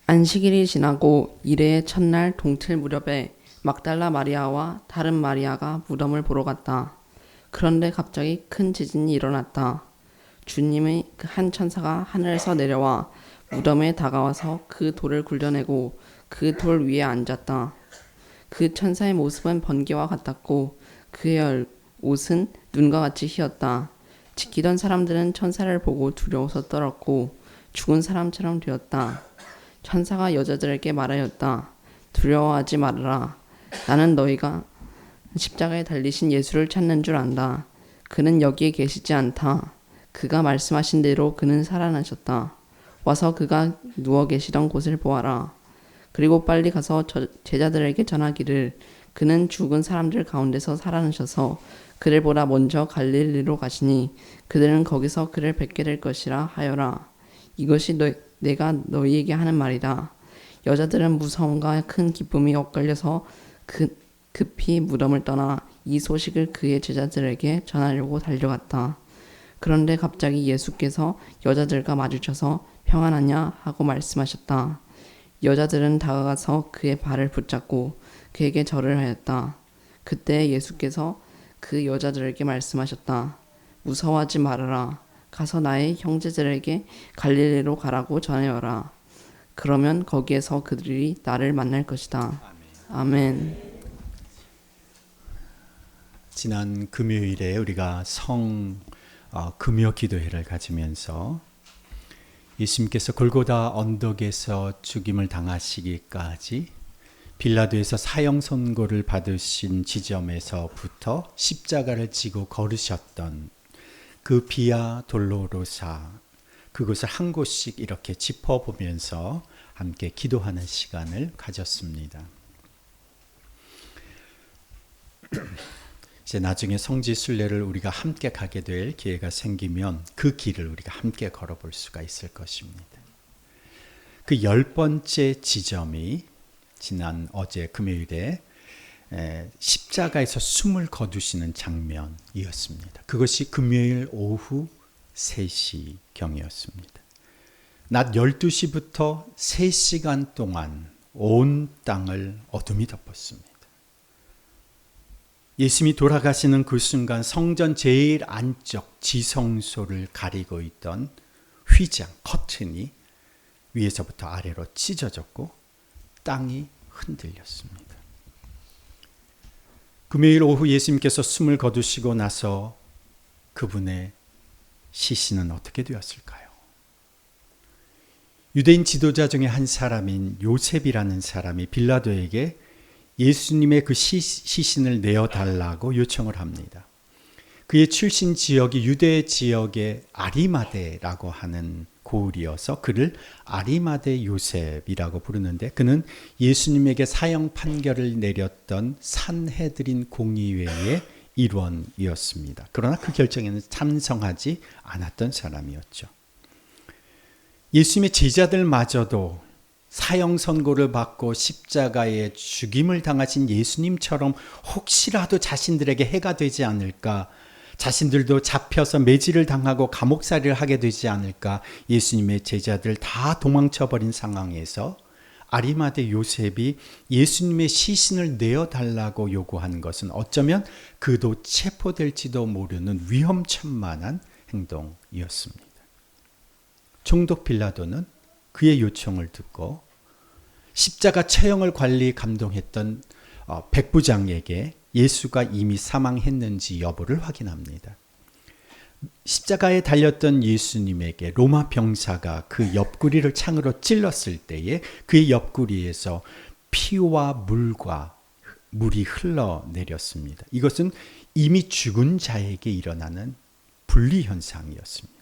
안식일이 지나고 이레의 첫날 동틀 무렵에 막달라 마리아와 다른 마리아가 무덤을 보러 갔다. 그런데 갑자기 큰 지진이 일어났다. 주님의 한 천사가 하늘에서 내려와 무덤에 다가와서 그 돌을 굴려내고 그 돌 위에 앉았다. 그 천사의 모습은 번개와 같았고 그의 옷은 눈과 같이 희었다. 지키던 사람들은 천사를 보고 두려워서 떨었고 죽은 사람처럼 되었다. 천사가 여자들에게 말하였다. 두려워하지 말아라. 나는 너희가 십자가에 달리신 예수를 찾는 줄 안다. 그는 여기에 계시지 않다. 그가 말씀하신 대로 그는 살아나셨다. 와서 그가 누워 계시던 곳을 보아라. 그리고 빨리 가서 제자들에게 전하기를 그는 죽은 사람들 가운데서 살아나셔서 그를 보라 먼저 갈릴리로 가시니 그들은 거기서 그를 뵙게 될 것이라 하여라. 이것이 내가 너희에게 하는 말이다. 여자들은 무서움과 큰 기쁨이 엇갈려서 급히 무덤을 떠나 이 소식을 그의 제자들에게 전하려고 달려갔다. 그런데 갑자기 예수께서 여자들과 마주쳐서 평안하냐 하고 말씀하셨다. 여자들은 다가가서 그의 발을 붙잡고 그에게 절을 하였다. 그때 예수께서 그 여자들에게 말씀하셨다. 무서워하지 말아라. 가서 나의 형제들에게 갈릴리로 가라고 전하여라. 그러면 거기에서 그들이 나를 만날 것이다. 아멘. 지난 금요일에 우리가 금요 기도회를 가지면서 예수님께서 골고다 언덕에서 죽임을 당하시기까지 빌라도에서 사형 선고를 받으신 지점에서부터 십자가를 지고 걸으셨던 그 비아 돌로로사, 그것을 한 곳씩 이렇게 짚어보면서 함께 기도하는 시간을 가졌습니다. 이제 나중에 성지 순례를 우리가 함께 가게 될 기회가 생기면 그 길을 우리가 함께 걸어볼 수가 있을 것입니다. 그 10번째 지점이 지난 어제 금요일에 십자가에서 숨을 거두시는 장면이었습니다. 그것이 금요일 오후 3시경이었습니다. 낮 12시부터 3시간 동안 온 땅을 어둠이 덮었습니다. 예수님이 돌아가시는 그 순간 성전 제일 안쪽 지성소를 가리고 있던 휘장, 커튼이 위에서부터 아래로 찢어졌고 땅이 흔들렸습니다. 금요일 오후 예수님께서 숨을 거두시고 나서 그분의 시신은 어떻게 되었을까요? 유대인 지도자 중에 한 사람인 요셉이라는 사람이 빌라도에게 예수님의 그 시신을 내어달라고 요청을 합니다. 그의 출신 지역이 유대 지역의 아리마대라고 하는 고을이어서 그를 아리마대 요셉이라고 부르는데, 그는 예수님에게 사형 판결을 내렸던 산헤드린 공의회의 일원이었습니다. 그러나 그 결정에는 찬성하지 않았던 사람이었죠. 예수님의 제자들마저도 사형 선고를 받고 십자가에 죽임을 당하신 예수님처럼 혹시라도 자신들에게 해가 되지 않을까, 자신들도 잡혀서 매질을 당하고 감옥살이를 하게 되지 않을까, 예수님의 제자들 다 도망쳐버린 상황에서 아리마대 요셉이 예수님의 시신을 내어달라고 요구한 것은 어쩌면 그도 체포될지도 모르는 위험천만한 행동이었습니다. 총독 빌라도는 그의 요청을 듣고 십자가 처형을 관리 감동했던 백부장에게 예수가 이미 사망했는지 여부를 확인합니다. 십자가에 달렸던 예수님에게 로마 병사가 그 옆구리를 창으로 찔렀을 때에 그의 옆구리에서 피와 물이 흘러내렸습니다. 이것은 이미 죽은 자에게 일어나는 분리현상이었습니다.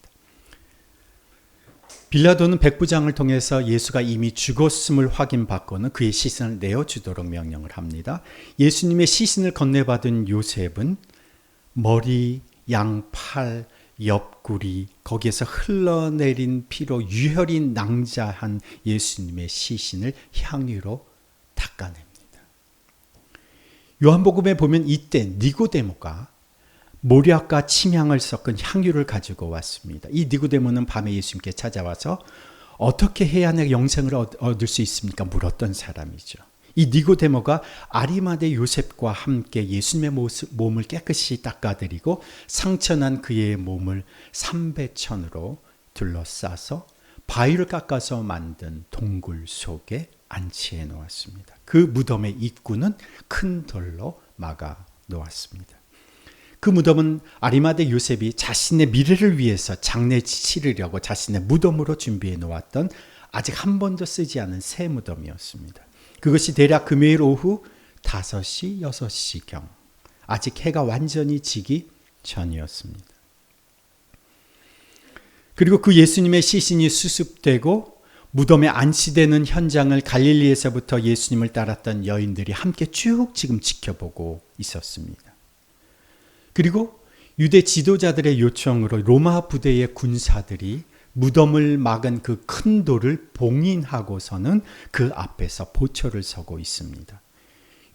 빌라도는 백부장을 통해서 예수가 이미 죽었음을 확인받고는 그의 시신을 내어주도록 명령을 합니다. 예수님의 시신을 건네받은 요셉은 머리, 양팔, 옆구리, 거기에서 흘러내린 피로 유혈이 낭자한 예수님의 시신을 향유로 닦아냅니다. 요한복음에 보면 이때 니고데모가 모략과 침향을 섞은 향유를 가지고 왔습니다. 이 니고데모는 밤에 예수님께 찾아와서 어떻게 해야 내 영생을 얻을 수 있습니까? 물었던 사람이죠. 이 니고데모가 아리마대 요셉과 함께 예수님의 몸을 깨끗이 닦아드리고 상처난 그의 몸을 삼배천으로 둘러싸서 바위를 깎아서 만든 동굴 속에 안치해 놓았습니다. 그 무덤의 입구는 큰 돌로 막아 놓았습니다. 그 무덤은 아리마대 요셉이 자신의 미래를 위해서 장례 치르려고 자신의 무덤으로 준비해 놓았던 아직 한 번도 쓰지 않은 새 무덤이었습니다. 그것이 대략 금요일 오후 5시, 6시경, 아직 해가 완전히 지기 전이었습니다. 그리고 그 예수님의 시신이 수습되고 무덤에 안치되는 현장을 갈릴리에서부터 예수님을 따랐던 여인들이 함께 쭉 지금 지켜보고 있었습니다. 그리고 유대 지도자들의 요청으로 로마 부대의 군사들이 무덤을 막은 그 큰 돌을 봉인하고서는 그 앞에서 보초를 서고 있습니다.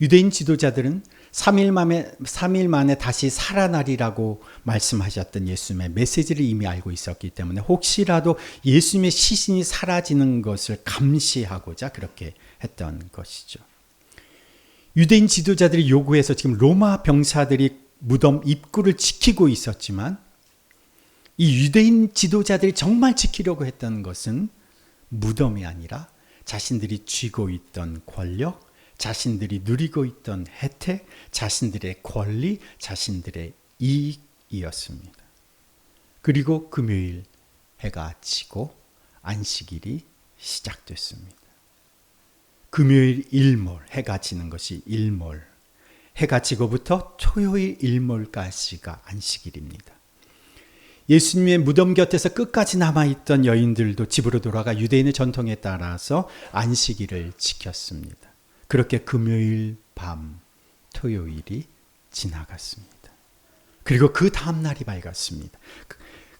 유대인 지도자들은 3일 만에 다시 살아나리라고 말씀하셨던 예수님의 메시지를 이미 알고 있었기 때문에 혹시라도 예수님의 시신이 사라지는 것을 감시하고자 그렇게 했던 것이죠. 유대인 지도자들이 요구해서 지금 로마 병사들이 무덤 입구를 지키고 있었지만 이 유대인 지도자들이 정말 지키려고 했던 것은 무덤이 아니라 자신들이 쥐고 있던 권력, 자신들이 누리고 있던 혜택, 자신들의 권리, 자신들의 이익이었습니다. 그리고 금요일 해가 지고 안식일이 시작됐습니다. 금요일 일몰, 해가 지는 것이 일몰, 해가 지고부터 토요일 일몰까지가 안식일입니다. 예수님의 무덤 곁에서 끝까지 남아있던 여인들도 집으로 돌아가 유대인의 전통에 따라서 안식일을 지켰습니다. 그렇게 금요일 밤, 토요일이 지나갔습니다. 그리고 그 다음날이 밝았습니다.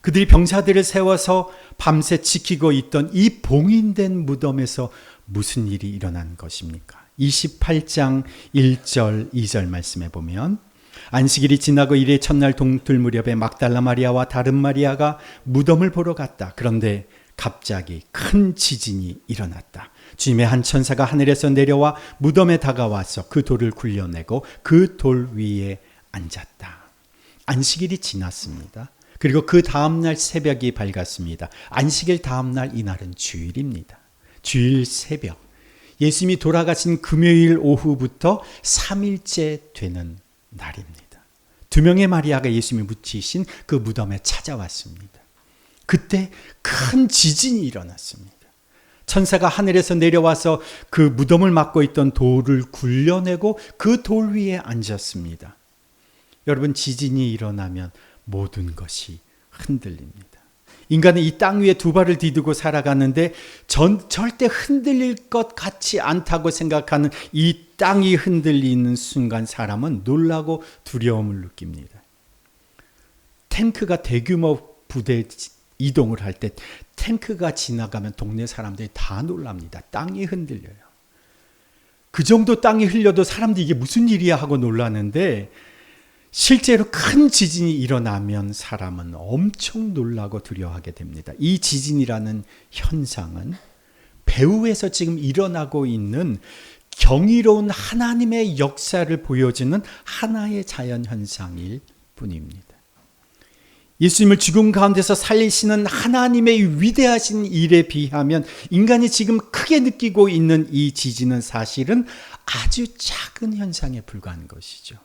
그들이 병사들을 세워서 밤새 지키고 있던 이 봉인된 무덤에서 무슨 일이 일어난 것입니까? 28장 1절 2절 말씀에 보면 안식일이 지나고 이래 첫날 동틀 무렵에 막달라 마리아와 다른 마리아가 무덤을 보러 갔다. 그런데 갑자기 큰 지진이 일어났다. 주님의 한 천사가 하늘에서 내려와 무덤에 다가와서 그 돌을 굴려내고 그 돌 위에 앉았다. 안식일이 지났습니다. 그리고 그 다음날 새벽이 밝았습니다. 안식일 다음날 이날은 주일입니다. 주일 새벽. 예수님이 돌아가신 금요일 오후부터 3일째 되는 날입니다. 2명의 마리아가 예수님이 묻히신 그 무덤에 찾아왔습니다. 그때 큰 지진이 일어났습니다. 천사가 하늘에서 내려와서 그 무덤을 막고 있던 돌을 굴려내고 그 돌 위에 앉았습니다. 여러분, 지진이 일어나면 모든 것이 흔들립니다. 인간은 이 땅 위에 두 발을 디디고 살아가는데 절대 흔들릴 것 같지 않다고 생각하는 이 땅이 흔들리는 순간 사람은 놀라고 두려움을 느낍니다. 탱크가 대규모 부대 이동을 할 때 탱크가 지나가면 동네 사람들이 다 놀랍니다. 땅이 흔들려요. 그 정도 땅이 흘려도 사람들이 이게 무슨 일이야 하고 놀라는데 실제로 큰 지진이 일어나면 사람은 엄청 놀라고 두려워하게 됩니다. 이 지진이라는 현상은 배후에서 지금 일어나고 있는 경이로운 하나님의 역사를 보여주는 하나의 자연현상일 뿐입니다. 예수님을 죽음 가운데서 살리시는 하나님의 위대하신 일에 비하면 인간이 지금 크게 느끼고 있는 이 지진은 사실은 아주 작은 현상에 불과한 것이죠.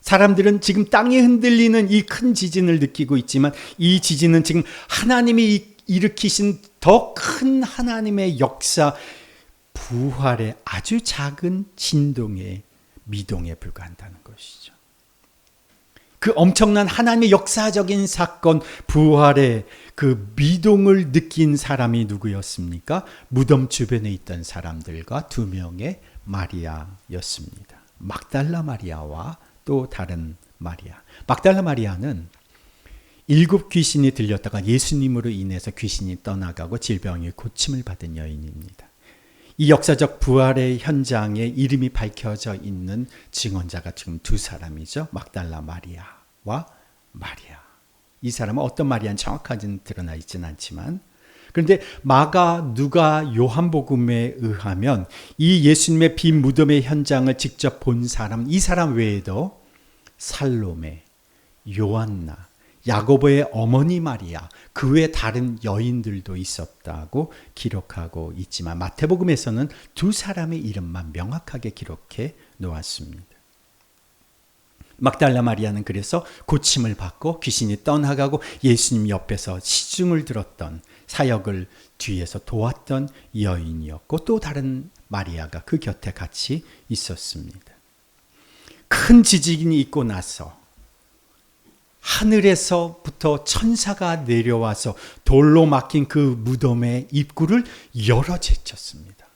사람들은 지금 땅이 흔들리는 이 큰 지진을 느끼고 있지만 이 지진은 지금 하나님이 일으키신 더 큰 하나님의 역사, 부활의 아주 작은 진동의 미동에 불과한다는 것이죠. 그 엄청난 하나님의 역사적인 사건, 부활의 그 미동을 느낀 사람이 누구였습니까? 무덤 주변에 있던 사람들과 2명의 마리아였습니다. 막달라 마리아와 또 다른 마리아. 막달라 마리아는 7 귀신이 들렸다가 예수님으로 인해서 귀신이 떠나가고 질병의 고침을 받은 여인입니다. 이 역사적 부활의 현장에 이름이 밝혀져 있는 증언자가 지금 2 사람이죠. 막달라 마리아와 마리아. 이 사람은 어떤 마리아는 정확하지는 드러나 있지는 않지만 그런데 마가, 누가, 요한복음에 의하면 이 예수님의 빈 무덤의 현장을 직접 본 사람, 이 사람 외에도 살로메, 요한나, 야고보의 어머니 마리아, 그 외에 다른 여인들도 있었다고 기록하고 있지만 마태복음에서는 두 사람의 이름만 명확하게 기록해 놓았습니다. 막달라 마리아는 그래서 고침을 받고 귀신이 떠나가고 예수님 옆에서 시중을 들었던, 사역을 뒤에서 도왔던 여인이었고, 또 다른 마리아가 그 곁에 같이 있었습니다. 큰 지진이 있고 나서 하늘에서부터 천사가 내려와서 돌로 막힌 그 무덤의 입구를 열어 제쳤습니다.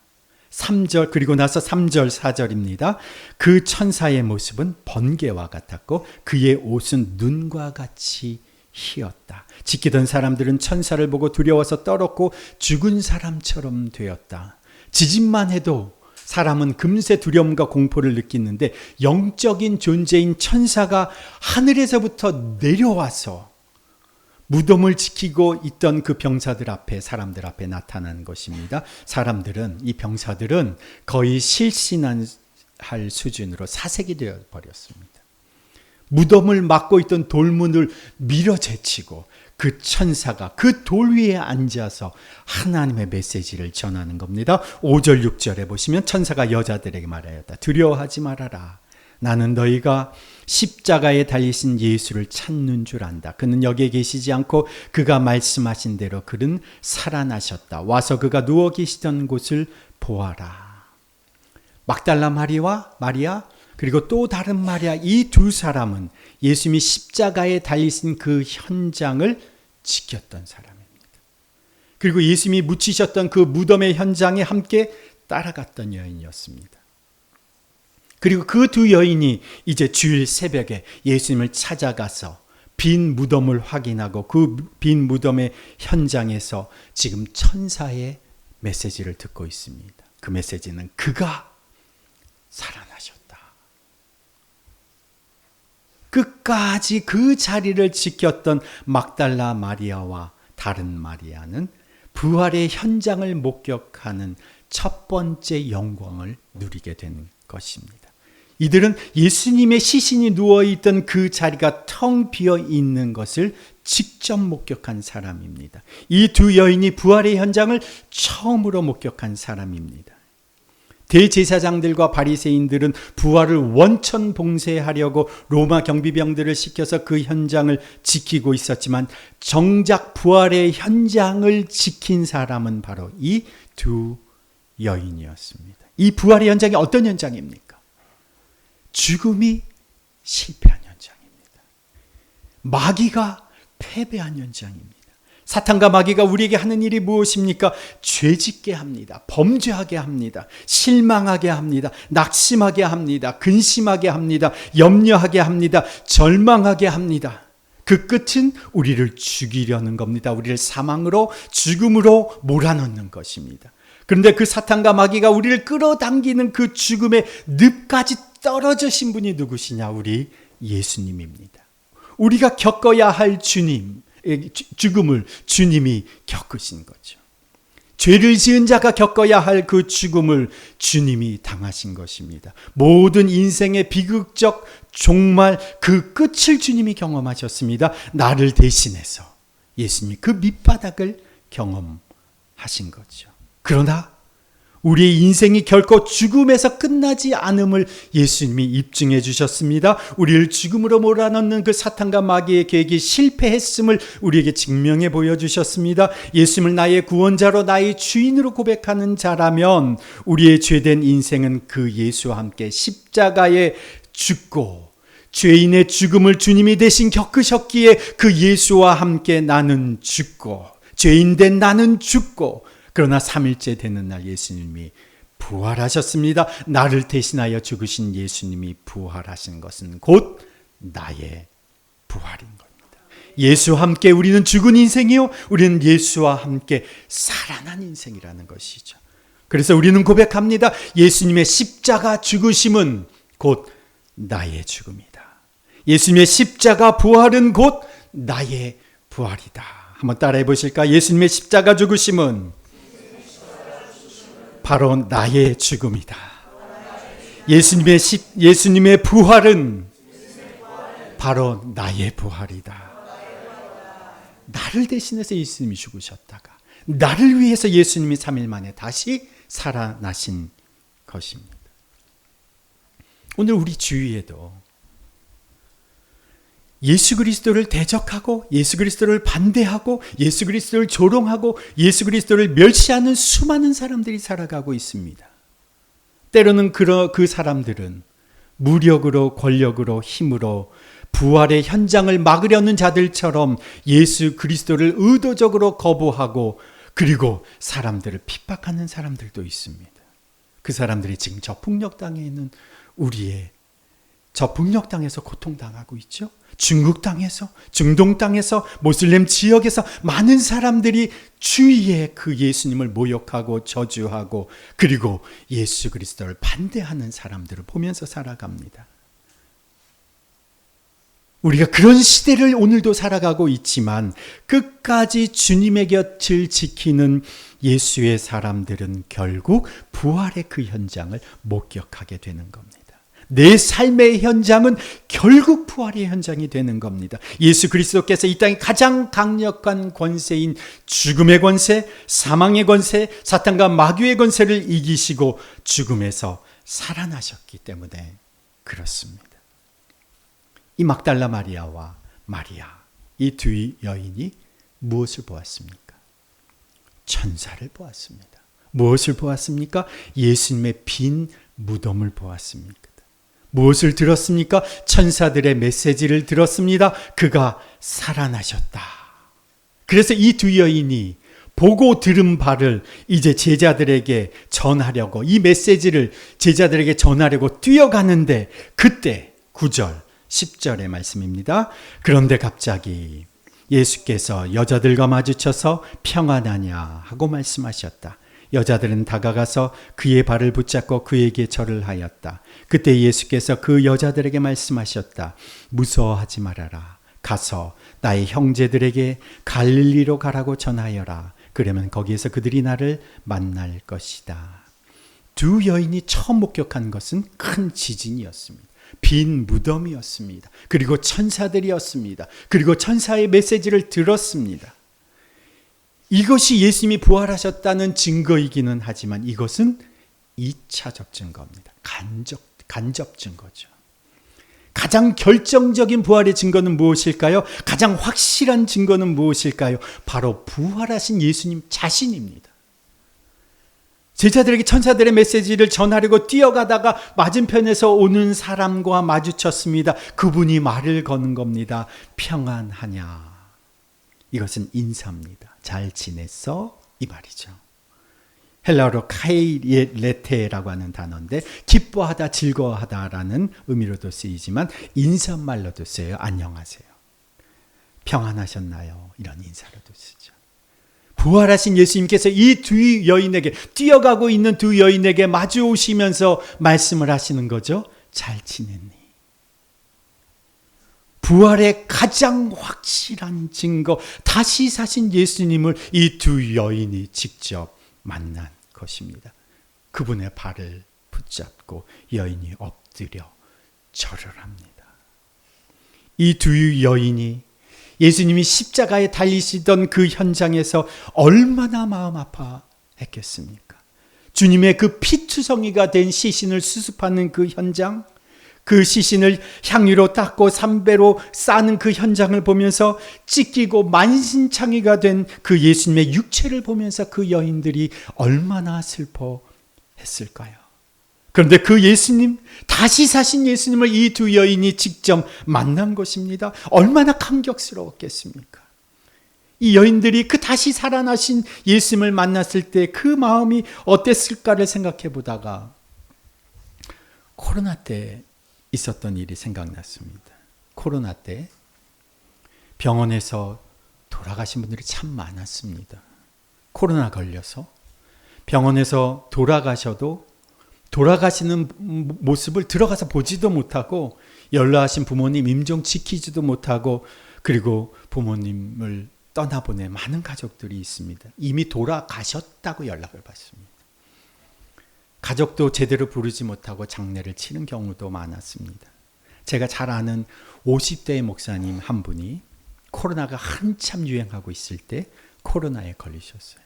3절, 그리고 나서 3절, 4절입니다. 그 천사의 모습은 번개와 같았고 그의 옷은 눈과 같이 희었다. 지키던 사람들은 천사를 보고 두려워서 떨었고 죽은 사람처럼 되었다. 지진만 해도 사람은 금세 두려움과 공포를 느끼는데 영적인 존재인 천사가 하늘에서부터 내려와서 무덤을 지키고 있던 그 병사들 앞에, 사람들 앞에 나타난 것입니다. 사람들은, 이 병사들은 거의 실신할 수준으로 사색이 되어 버렸습니다. 무덤을 막고 있던 돌문을 밀어 제치고 그 천사가 그 돌 위에 앉아서 하나님의 메시지를 전하는 겁니다. 5절 6절에 보시면 천사가 여자들에게 말하였다. 두려워하지 말아라. 나는 너희가 십자가에 달리신 예수를 찾는 줄 안다. 그는 여기에 계시지 않고 그가 말씀하신 대로 그는 살아나셨다. 와서 그가 누워 계시던 곳을 보아라. 막달라 마리아 그리고 또 다른 마리아, 이 두 사람은 예수님이 십자가에 달리신 그 현장을 지켰던 사람입니다. 그리고 예수님이 묻히셨던 그 무덤의 현장에 함께 따라갔던 여인이었습니다. 그리고 그 두 여인이 이제 주일 새벽에 예수님을 찾아가서 빈 무덤을 확인하고 그 빈 무덤의 현장에서 지금 천사의 메시지를 듣고 있습니다. 그 메시지는 그가 살아나셨다. 끝까지 그 자리를 지켰던 막달라 마리아와 다른 마리아는 부활의 현장을 목격하는 첫 번째 영광을 누리게 된 것입니다. 이들은 예수님의 시신이 누워있던 그 자리가 텅 비어 있는 것을 직접 목격한 사람입니다. 이 두 여인이 부활의 현장을 처음으로 목격한 사람입니다. 대제사장들과 바리새인들은 부활을 원천 봉쇄하려고 로마 경비병들을 시켜서 그 현장을 지키고 있었지만 정작 부활의 현장을 지킨 사람은 바로 이 두 여인이었습니다. 이 부활의 현장이 어떤 현장입니까? 죽음이 실패한 현장입니다. 마귀가 패배한 현장입니다. 사탄과 마귀가 우리에게 하는 일이 무엇입니까? 죄짓게 합니다. 범죄하게 합니다. 실망하게 합니다. 낙심하게 합니다. 근심하게 합니다. 염려하게 합니다. 절망하게 합니다. 그 끝은 우리를 죽이려는 겁니다. 우리를 사망으로, 죽음으로 몰아넣는 것입니다. 그런데 그 사탄과 마귀가 우리를 끌어당기는 그 죽음의 늪까지 떨어지신 분이 누구시냐? 우리 예수님입니다. 우리가 겪어야 할 죽음을 주님이 겪으신 거죠. 죄를 지은 자가 겪어야 할 그 죽음을 주님이 당하신 것입니다. 모든 인생의 비극적 종말 그 끝을 주님이 경험하셨습니다. 나를 대신해서 예수님이 그 밑바닥을 경험하신 거죠. 그러나 우리의 인생이 결코 죽음에서 끝나지 않음을 예수님이 입증해 주셨습니다. 우리를 죽음으로 몰아넣는 그 사탄과 마귀의 계획이 실패했음을 우리에게 증명해 보여주셨습니다. 예수님을 나의 구원자로 나의 주인으로 고백하는 자라면 우리의 죄된 인생은 그 예수와 함께 십자가에 죽고 죄인의 죽음을 주님이 대신 겪으셨기에 그 예수와 함께 나는 죽고 죄인된 나는 죽고 그러나 3일째 되는 날 예수님이 부활하셨습니다. 나를 대신하여 죽으신 예수님이 부활하신 것은 곧 나의 부활인 겁니다. 예수와 함께 우리는 죽은 인생이요, 우리는 예수와 함께 살아난 인생이라는 것이죠. 그래서 우리는 고백합니다. 예수님의 십자가 죽으심은 곧 나의 죽음이다. 예수님의 십자가 부활은 곧 나의 부활이다 한번 따라해 보실까? 예수님의 십자가 죽으심은 바로 나의 죽음이다. 예수님의 부활은 바로 나의 부활이다. 나를 대신해서 예수님이 죽으셨다가 나를 위해서 예수님이 3일 만에 다시 살아나신 것입니다. 오늘 우리 주위에도 예수 그리스도를 대적하고 예수 그리스도를 반대하고 예수 그리스도를 조롱하고 예수 그리스도를 멸시하는 수많은 사람들이 살아가고 있습니다. 때로는 그 사람들은 무력으로 권력으로 힘으로 부활의 현장을 막으려는 자들처럼 예수 그리스도를 의도적으로 거부하고 그리고 사람들을 핍박하는 사람들도 있습니다. 그 사람들이 지금 저 북녘 땅에 있는 저 북녘 땅에서 고통당하고 있죠. 중국 땅에서, 중동 땅에서, 모슬렘 지역에서 많은 사람들이 주위에 그 예수님을 모욕하고 저주하고 그리고 예수 그리스도를 반대하는 사람들을 보면서 살아갑니다. 우리가 그런 시대를 오늘도 살아가고 있지만 끝까지 주님의 곁을 지키는 예수의 사람들은 결국 부활의 그 현장을 목격하게 되는 겁니다. 내 삶의 현장은 결국 부활의 현장이 되는 겁니다. 예수 그리스도께서 이 땅의 가장 강력한 권세인 죽음의 권세, 사망의 권세, 사탄과 마귀의 권세를 이기시고 죽음에서 살아나셨기 때문에 그렇습니다. 이 막달라 마리아와 마리아, 이 두 여인이 무엇을 보았습니까? 천사를 보았습니다. 무엇을 보았습니까? 예수님의 빈 무덤을 보았습니까? 무엇을 들었습니까? 천사들의 메시지를 들었습니다. 그가 살아나셨다. 그래서 이 두 여인이 보고 들은 바를 이제 제자들에게 전하려고 이 메시지를 제자들에게 전하려고 뛰어가는데 그때 9절 10절의 말씀입니다. 그런데 갑자기 예수께서 여자들과 마주쳐서 평안하냐 하고 말씀하셨다. 여자들은 다가가서 그의 발을 붙잡고 그에게 절을 하였다. 그때 예수께서 그 여자들에게 말씀하셨다. 무서워하지 말아라. 가서 나의 형제들에게 갈릴리로 가라고 전하여라. 그러면 거기에서 그들이 나를 만날 것이다. 두 여인이 처음 목격한 것은 큰 지진이었습니다. 빈 무덤이었습니다. 그리고 천사들이었습니다. 그리고 천사의 메시지를 들었습니다. 이것이 예수님이 부활하셨다는 증거이기는 하지만 이것은 2차적 증거입니다. 간접 증거죠. 가장 결정적인 부활의 증거는 무엇일까요? 가장 확실한 증거는 무엇일까요? 바로 부활하신 예수님 자신입니다. 제자들에게 천사들의 메시지를 전하려고 뛰어가다가 맞은편에서 오는 사람과 마주쳤습니다. 그분이 말을 거는 겁니다. 평안하냐. 이것은 인사입니다. 잘 지냈어? 이 말이죠. 헬라어로 카이레테라고 하는 단어인데 기뻐하다, 즐거워하다라는 의미로도 쓰이지만 인사말로도 쓰여요. 안녕하세요. 평안하셨나요? 이런 인사로도 쓰죠. 부활하신 예수님께서 이 두 여인에게 뛰어가고 있는 두 여인에게 마주 오시면서 말씀을 하시는 거죠. 잘 지냈니? 부활의 가장 확실한 증거, 다시 사신 예수님을 이 두 여인이 직접 만난 것입니다. 그분의 발을 붙잡고 여인이 엎드려 절을 합니다. 이 두 여인이 예수님이 십자가에 달리시던 그 현장에서 얼마나 마음 아파했겠습니까? 주님의 그 피투성이가 된 시신을 수습하는 그 현장, 그 시신을 향유로 닦고 삼배로 싸는 그 현장을 보면서 찢기고 만신창이가 된 그 예수님의 육체를 보면서 그 여인들이 얼마나 슬퍼했을까요? 그런데 그 예수님, 다시 사신 예수님을 이 두 여인이 직접 만난 것입니다. 얼마나 감격스러웠겠습니까? 이 여인들이 그 다시 살아나신 예수님을 만났을 때 그 마음이 어땠을까를 생각해 보다가 코로나 때 있었던 일이 생각났습니다. 코로나 때 병원에서 돌아가신 분들이 참 많았습니다. 코로나 걸려서 병원에서 돌아가셔도 돌아가시는 모습을 들어가서 보지도 못하고 연로하신 부모님 임종 지키지도 못하고 그리고 부모님을 떠나보낸 많은 가족들이 있습니다. 이미 돌아가셨다고 연락을 받습니다. 가족도 제대로 부르지 못하고 장례를 치른 경우도 많았습니다. 제가 잘 아는 50대의 목사님 한 분이 코로나가 한참 유행하고 있을 때 코로나에 걸리셨어요.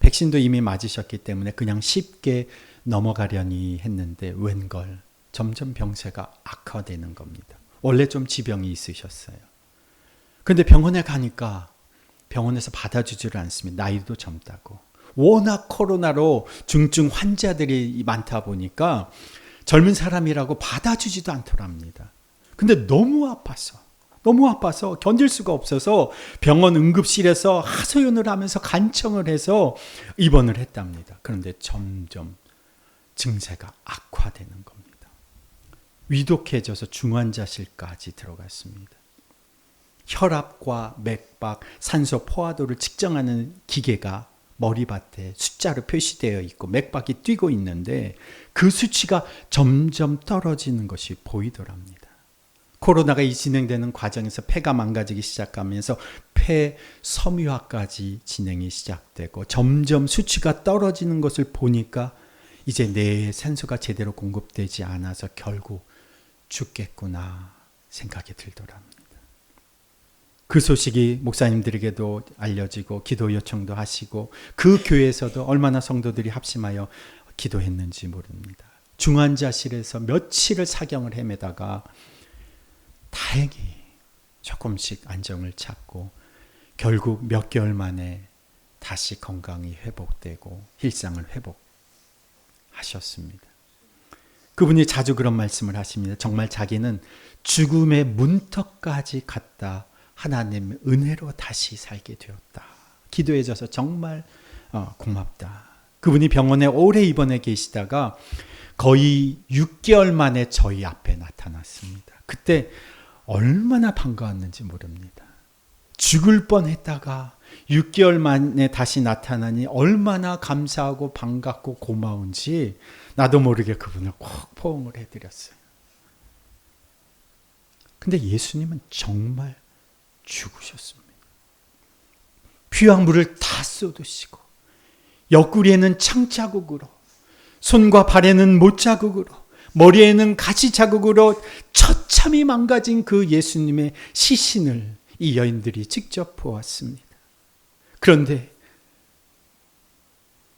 백신도 이미 맞으셨기 때문에 그냥 쉽게 넘어가려니 했는데 웬걸 점점 병세가 악화되는 겁니다. 원래 좀 지병이 있으셨어요. 근데 병원에 가니까 병원에서 받아주지를 않습니다. 나이도 젊다고. 워낙 코로나로 중증 환자들이 많다 보니까 젊은 사람이라고 받아주지도 않더랍니다. 근데 너무 아파서 견딜 수가 없어서 병원 응급실에서 하소연을 하면서 간청을 해서 입원을 했답니다. 그런데 점점 증세가 악화되는 겁니다. 위독해져서 중환자실까지 들어갔습니다. 혈압과 맥박, 산소 포화도를 측정하는 기계가 머리밭에 숫자로 표시되어 있고 맥박이 뛰고 있는데 그 수치가 점점 떨어지는 것이 보이더랍니다. 코로나가 진행되는 과정에서 폐가 망가지기 시작하면서 폐 섬유화까지 진행이 시작되고 점점 수치가 떨어지는 것을 보니까 이제 뇌에 산소가 제대로 공급되지 않아서 결국 죽겠구나 생각이 들더랍니다. 그 소식이 목사님들에게도 알려지고 기도 요청도 하시고 그 교회에서도 얼마나 성도들이 합심하여 기도했는지 모릅니다. 중환자실에서 며칠을 사경을 헤매다가 다행히 조금씩 안정을 찾고 결국 몇 개월 만에 다시 건강이 회복되고 일상을 회복하셨습니다. 그분이 자주 그런 말씀을 하십니다. 정말 자기는 죽음의 문턱까지 갔다 하나님의 은혜로 다시 살게 되었다. 기도해줘서 정말 고맙다. 그분이 병원에 오래 입원해 계시다가 거의 6개월 만에 저희 앞에 나타났습니다. 그때 얼마나 반가웠는지 모릅니다. 죽을 뻔했다가 6개월 만에 다시 나타나니 얼마나 감사하고 반갑고 고마운지 나도 모르게 그분을 꼭 포옹을 해드렸어요. 근데 예수님은 정말 죽으셨습니다. 피와 물을 다 쏟으시고 옆구리에는 창자국으로 손과 발에는 못자국으로 머리에는 가시자국으로 처참히 망가진 그 예수님의 시신을 이 여인들이 직접 보았습니다. 그런데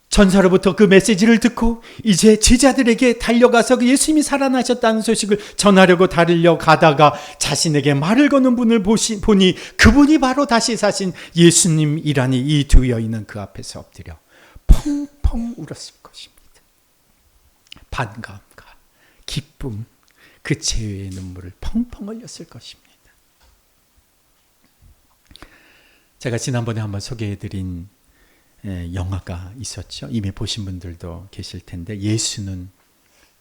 전사로부터 그 메시지를 듣고 이제 제자들에게 달려가서 그 예수님이 살아나셨다는 소식을 전하려고 달려가다가 자신에게 말을 거는 분을 보니 그분이 바로 다시 사신 예수님이라니 이 두 여인은 그 앞에서 엎드려 펑펑 울었을 것입니다. 반감과 기쁨, 그 제외의 눈물을 펑펑 흘렸을 것입니다. 제가 지난번에 한번 소개해드린 영화가 있었죠. 이미 보신 분들도 계실 텐데 예수는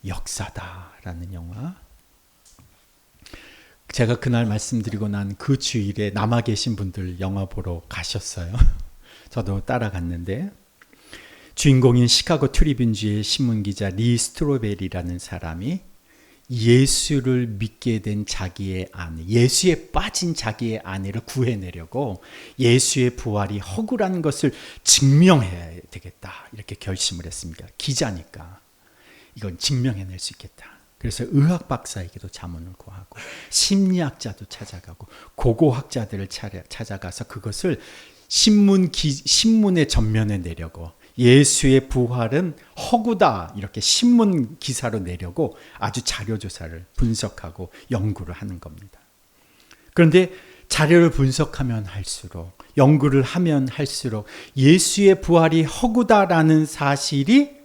역사다라는 영화. 제가 그날 말씀드리고 난 그 주일에 남아 계신 분들 영화 보러 가셨어요. 저도 따라갔는데 주인공인 시카고 트리뷴지의 신문기자 리 스트로벨이라는 사람이 예수를 믿게 된 자기의 아내, 예수에 빠진 자기의 아내를 구해내려고 예수의 부활이 허구라는 것을 증명해야 되겠다 이렇게 결심을 했습니다. 기자니까 이건 증명해낼 수 있겠다. 그래서 의학 박사에게도 자문을 구하고 심리학자도 찾아가고 고고학자들을 찾아가서 그것을 신문의 전면에 내려고 예수의 부활은 허구다 이렇게 신문 기사로 내려고 아주 자료조사를 분석하고 연구를 하는 겁니다. 그런데 자료를 분석하면 할수록 연구를 하면 할수록 예수의 부활이 허구다라는 사실이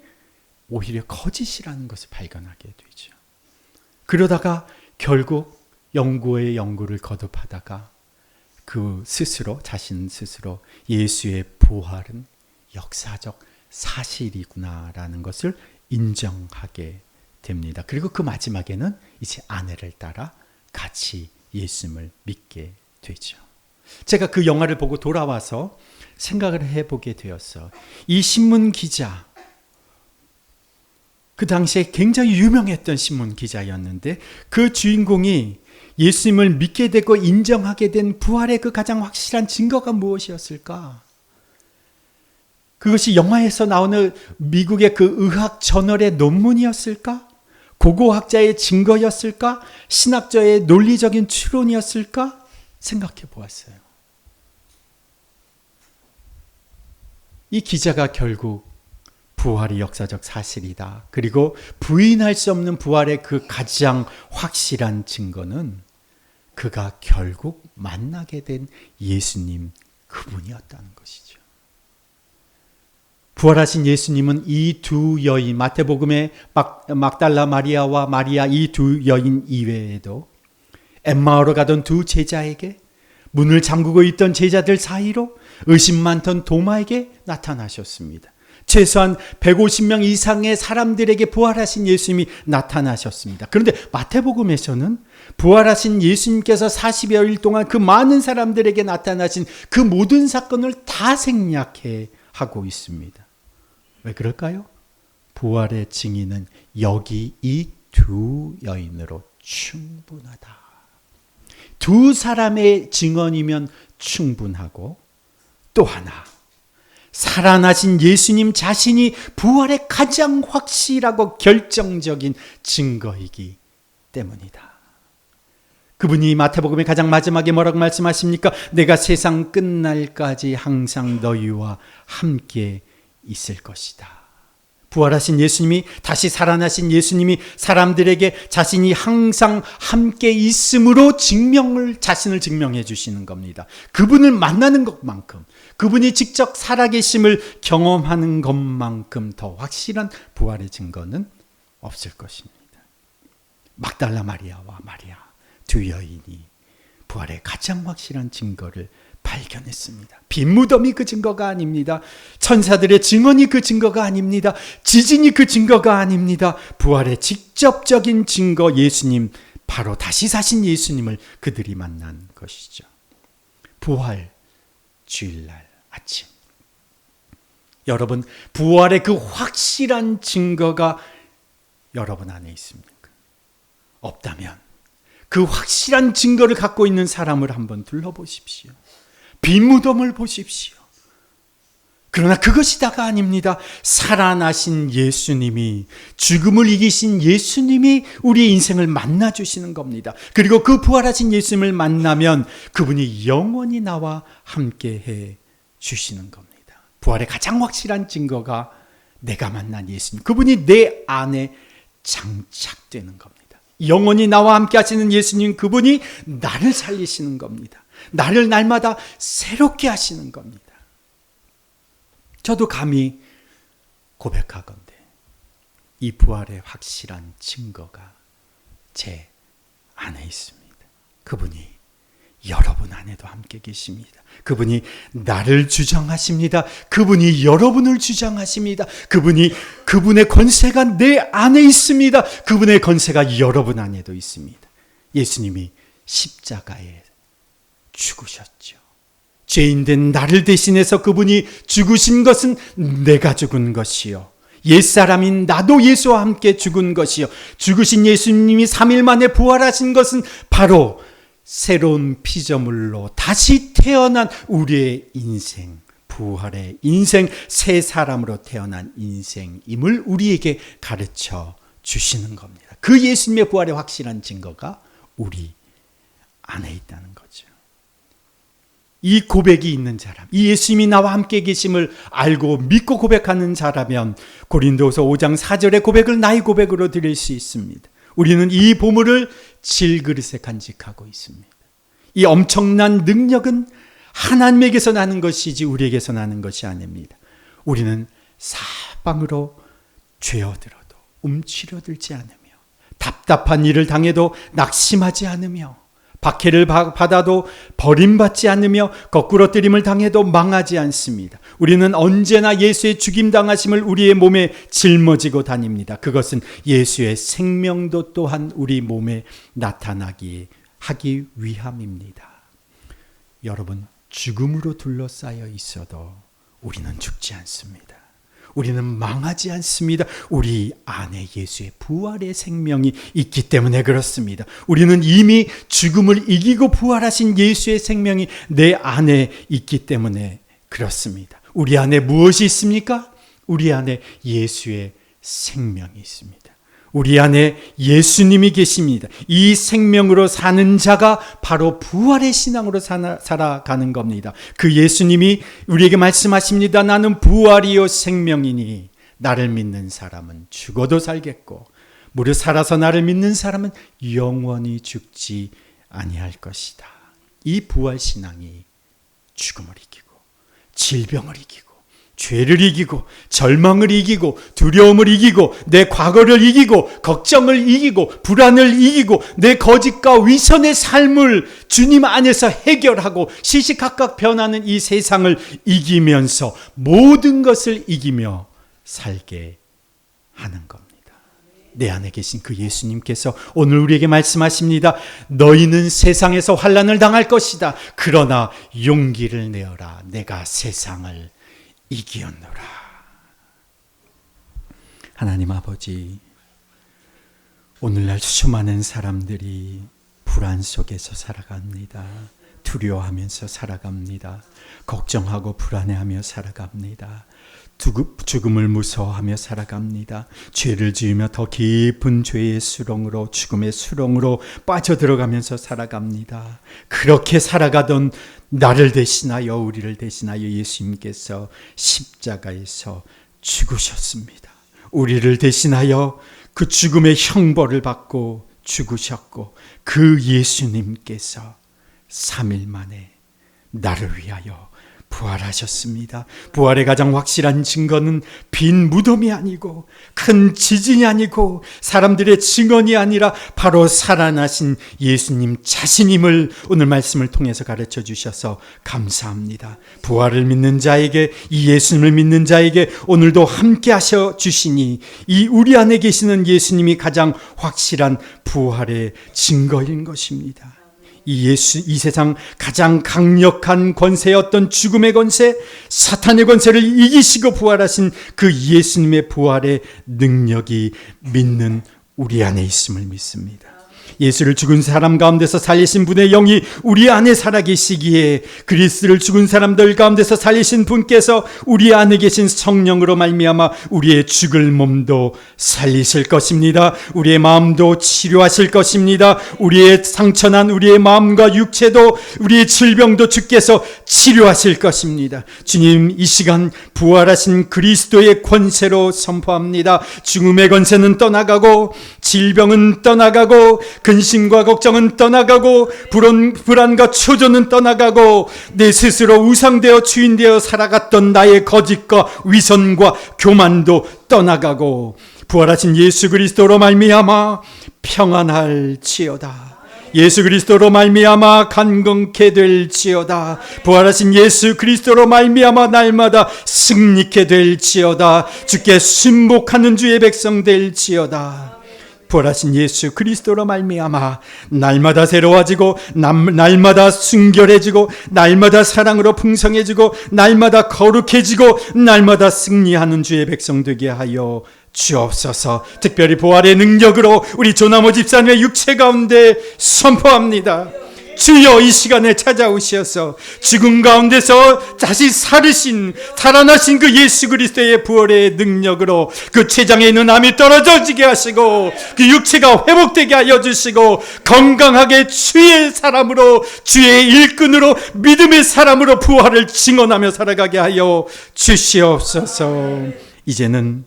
오히려 거짓이라는 것을 발견하게 되죠. 그러다가 결국 연구의 연구를 거듭하다가 그 스스로 자신 스스로 예수의 부활은 역사적 사실이구나라는 것을 인정하게 됩니다. 그리고 그 마지막에는 이제 아내를 따라 같이 예수님을 믿게 되죠. 제가 그 영화를 보고 돌아와서 생각을 해보게 되었어. 이 신문 기자, 그 당시에 굉장히 유명했던 신문 기자였는데 그 주인공이 예수님을 믿게 되고 인정하게 된 부활의 그 가장 확실한 증거가 무엇이었을까? 그것이 영화에서 나오는 미국의 그 의학 저널의 논문이었을까? 고고학자의 증거였을까? 신학자의 논리적인 추론이었을까? 생각해 보았어요. 이 기자가 결국 부활이 역사적 사실이다. 그리고 부인할 수 없는 부활의 그 가장 확실한 증거는 그가 결국 만나게 된 예수님 그분이었다는 것이죠. 부활하신 예수님은 이 두 여인, 마태복음의 막달라 마리아와 마리아 이 두 여인 이외에도 엠마오로 가던 두 제자에게, 문을 잠그고 있던 제자들 사이로 의심 많던 도마에게 나타나셨습니다. 최소한 150명 이상의 사람들에게 부활하신 예수님이 나타나셨습니다. 그런데 마태복음에서는 부활하신 예수님께서 40여일 동안 그 많은 사람들에게 나타나신 그 모든 사건을 다 생략해 하고 있습니다. 왜 그럴까요? 부활의 증인은 여기 이 두 여인으로 충분하다. 두 사람의 증언이면 충분하고, 또 하나, 살아나신 예수님 자신이 부활의 가장 확실하고 결정적인 증거이기 때문이다. 그분이 마태복음의 가장 마지막에 뭐라고 말씀하십니까? 내가 세상 끝날까지 항상 너희와 함께 있을 것이다. 부활하신 예수님이, 다시 살아나신 예수님이 사람들에게 자신이 항상 함께 있음으로 자신을 증명해 주시는 겁니다. 그분을 만나는 것만큼, 그분이 직접 살아계심을 경험하는 것만큼 더 확실한 부활의 증거는 없을 것입니다. 막달라 마리아와 마리아 두 여인이 부활의 가장 확실한 증거를 발견했습니다. 빈 무덤이 그 증거가 아닙니다. 천사들의 증언이 그 증거가 아닙니다. 지진이 그 증거가 아닙니다. 부활의 직접적인 증거, 예수님, 바로 다시 사신 예수님을 그들이 만난 것이죠. 부활 주일날 아침, 여러분, 부활의 그 확실한 증거가 여러분 안에 있습니까? 없다면 그 확실한 증거를 갖고 있는 사람을 한번 둘러보십시오. 빈 무덤을 보십시오. 그러나 그것이 다가 아닙니다. 살아나신 예수님이, 죽음을 이기신 예수님이 우리의 인생을 만나주시는 겁니다. 그리고 그 부활하신 예수님을 만나면 그분이 영원히 나와 함께해 주시는 겁니다. 부활의 가장 확실한 증거가 내가 만난 예수님, 그분이 내 안에 장착되는 겁니다. 영원히 나와 함께 하시는 예수님, 그분이 나를 살리시는 겁니다. 나를 날마다 새롭게 하시는 겁니다. 저도 감히 고백하건대 이 부활의 확실한 증거가 제 안에 있습니다. 그분이 여러분 안에도 함께 계십니다. 그분이 나를 주장하십니다. 그분이 여러분을 주장하십니다. 그분의 권세가 내 안에 있습니다. 그분의 권세가 여러분 안에도 있습니다. 예수님이 십자가에 죽으셨죠. 죄인된 나를 대신해서 그분이 죽으신 것은 내가 죽은 것이요, 옛사람인 나도 예수와 함께 죽은 것이요, 죽으신 예수님이 3일 만에 부활하신 것은 바로 새로운 피조물로 다시 태어난 우리의 인생, 부활의 인생, 새 사람으로 태어난 인생임을 우리에게 가르쳐 주시는 겁니다. 그 예수님의 부활의 확실한 증거가 우리 안에 있다는 거죠. 이 고백이 있는 사람, 이 예수님이 나와 함께 계심을 알고 믿고 고백하는 자라면 고린도서 5장 4절의 고백을 나의 고백으로 드릴 수 있습니다. 우리는 이 보물을 질그릇에 간직하고 있습니다. 이 엄청난 능력은 하나님에게서 나는 것이지 우리에게서 나는 것이 아닙니다. 우리는 사방으로 죄어들어도 움츠려들지 않으며, 답답한 일을 당해도 낙심하지 않으며, 박해를 받아도 버림받지 않으며, 거꾸로 뜨림을 당해도 망하지 않습니다. 우리는 언제나 예수의 죽임당하심을 우리의 몸에 짊어지고 다닙니다. 그것은 예수의 생명도 또한 우리 몸에 나타나게 하기 위함입니다. 여러분, 죽음으로 둘러싸여 있어도 우리는 죽지 않습니다. 우리는 망하지 않습니다. 우리 안에 예수의 부활의 생명이 있기 때문에 그렇습니다. 우리는 이미 죽음을 이기고 부활하신 예수의 생명이 내 안에 있기 때문에 그렇습니다. 우리 안에 무엇이 있습니까? 우리 안에 예수의 생명이 있습니다. 우리 안에 예수님이 계십니다. 이 생명으로 사는 자가 바로 부활의 신앙으로 살아가는 겁니다. 그 예수님이 우리에게 말씀하십니다. 나는 부활이요 생명이니 나를 믿는 사람은 죽어도 살겠고 무릇 살아서 나를 믿는 사람은 영원히 죽지 아니할 것이다. 이 부활 신앙이 죽음을 이기고 질병을 이기고 죄를 이기고 절망을 이기고 두려움을 이기고 내 과거를 이기고 걱정을 이기고 불안을 이기고 내 거짓과 위선의 삶을 주님 안에서 해결하고 시시각각 변하는 이 세상을 이기면서 모든 것을 이기며 살게 하는 겁니다. 내 안에 계신 그 예수님께서 오늘 우리에게 말씀하십니다. 너희는 세상에서 환난을 당할 것이다. 그러나 용기를 내어라. 내가 세상을 이기었노라. 하나님 아버지, 오늘날 수많은 사람들이 불안 속에서 살아갑니다. 두려워하면서 살아갑니다. 걱정하고 불안해하며 살아갑니다. 죽음을 무서워하며 살아갑니다. 죄를 지으며 더 깊은 죄의 수렁으로, 죽음의 수렁으로 빠져들어가면서 살아갑니다. 그렇게 살아가던 나를 대신하여, 우리를 대신하여 예수님께서 십자가에서 죽으셨습니다. 우리를 대신하여 그 죽음의 형벌을 받고 죽으셨고, 그 예수님께서 3일 만에 나를 위하여 부활하셨습니다. 부활의 가장 확실한 증거는 빈 무덤이 아니고 큰 지진이 아니고 사람들의 증언이 아니라 바로 살아나신 예수님 자신임을 오늘 말씀을 통해서 가르쳐 주셔서 감사합니다. 부활을 믿는 자에게, 이 예수님을 믿는 자에게 오늘도 함께 하셔 주시니 이 우리 안에 계시는 예수님이 가장 확실한 부활의 증거인 것입니다. 이 세상 가장 강력한 권세였던 죽음의 권세, 사탄의 권세를 이기시고 부활하신 그 예수님의 부활의 능력이 믿는 우리 안에 있음을 믿습니다. 예수를 죽은 사람 가운데서 살리신 분의 영이 우리 안에 살아계시기에 그리스도를 죽은 사람들 가운데서 살리신 분께서 우리 안에 계신 성령으로 말미암아 우리의 죽을 몸도 살리실 것입니다. 우리의 마음도 치료하실 것입니다. 우리의 상처난 우리의 마음과 육체도, 우리의 질병도 주께서 치료하실 것입니다. 주님, 이 시간 부활하신 그리스도의 권세로 선포합니다. 죽음의 권세는 떠나가고 질병은 떠나가고 근심과 걱정은 떠나가고 불안과 초조는 떠나가고 내 스스로 우상되어 주인되어 살아갔던 나의 거짓과 위선과 교만도 떠나가고 부활하신 예수 그리스도로 말미암아 평안할지어다. 예수 그리스도로 말미암아 간건케 될지어다. 부활하신 예수 그리스도로 말미암아 날마다 승리케 될지어다. 주께 순복하는 주의 백성 될지어다. 부활하신 예수 그리스도로 말미암아 날마다 새로워지고 날마다 순결해지고 날마다 사랑으로 풍성해지고 날마다 거룩해지고 날마다 승리하는 주의 백성 되게 하여 주옵소서. 특별히 부활의 능력으로 우리 조나모 집사님의 육체 가운데 선포합니다. 주여, 이 시간에 찾아오셔서 죽음 가운데서 다시 살아나신 그 예수 그리스도의 부활의 능력으로 그 췌장에 있는 암이 떨어지게 하시고 그 육체가 회복되게 하여 주시고 건강하게 주의 사람으로, 주의 일꾼으로, 믿음의 사람으로 부활을 증언하며 살아가게 하여 주시옵소서. 이제는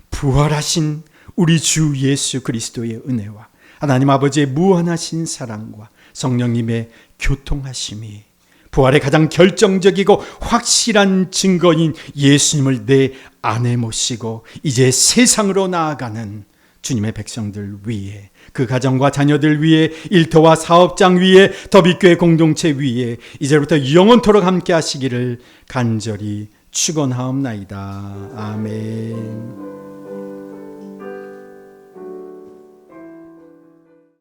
부활하신 우리 주 예수 그리스도의 은혜와 하나님 아버지의 무한하신 사랑과 성령님의 교통하심이, 부활의 가장 결정적이고 확실한 증거인 예수님을 내 안에 모시고 이제 세상으로 나아가는 주님의 백성들 위에, 그 가정과 자녀들 위에, 일터와 사업장 위에, 더비교회 공동체 위에 이제부터 영원토록 함께 하시기를 간절히 축원하옵나이다. 아멘.